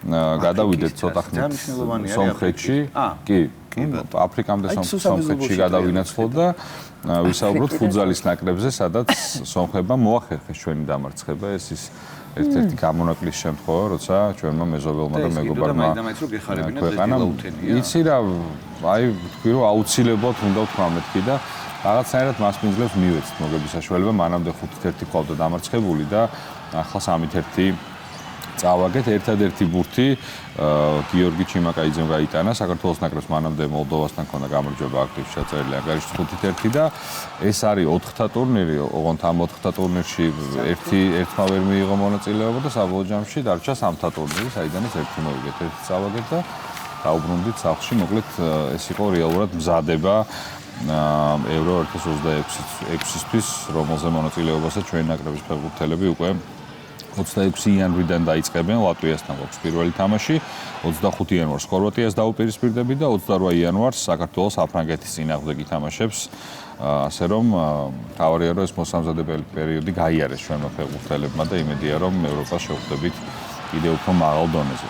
გადავიდეთ ცოტა ხნით სომხეთში. კი, აფრიკამდე სომხეთში გადავინაცვლოთ და ვისაუბროთ ფუტზალის ნაკრებზე, სადაც სომხებმა მოახერხეს ჩვენი დამარცხება. ეს ის ერთ-ერთი გამონაკლის შემთხვევა, როცა ჩვენმა მეზობელმა და მეგობარმა ქვეყანამ იცი რა, აი ვთქვი რომ აუცილებლად უნდა ვთქვა მეთქი და რაღაცნაირად მასპინძლებს მივეცით მოგების საშუალება, მანამდე 5-1 ყავდა დამარცხებული და ახლა 3-1 წავაგეთ. ერთადერთი ბურთი გიორგი ჩიმაკაიძემ გაიტანა საქართველოს ნაკრებს, მანამდე მოლდოვასთან ქონდა გამარჯვება აქტივში ჩაწერილი, ანგარიშში 5-1 და ეს არის 4-თა ტურნირი, ოღონდ ამ 4-თა ტურნირში ერთმა ვერ მიიღო მონაწილეობა და საბოლოო ჯამში დარჩა 3-თა ტურნირი, საიდანაც ერთი მოვიგეთ, ერთი წავაგეთ და დაუბრუნდით სახლში. მოკლედ ეს იყო რეალურად მზადება ევრო 2026-ისთვის, რომელზე მონაწილეობასაც ჩვენი ნაკრების ფეხბურთელები უკვე 26 იანვრიდან დაიწყებენ. ლატვიასთან გვაქვს პირველი თამაში, 25 იანვარს ხორვატიას დაუპირისპირდებით და 28 იანვარს საქართველოს საფრანგეთის წინააღმდეგ ითამაშებს. ასე რომ თავარია რომ ეს მოსამზადებელი პერიოდი გაიარეს ჩვენმა ფეხბურთელებმა და იმედია რომ ევროპას შევხვდებით კიდევ უფრო მაღალ დონეზე.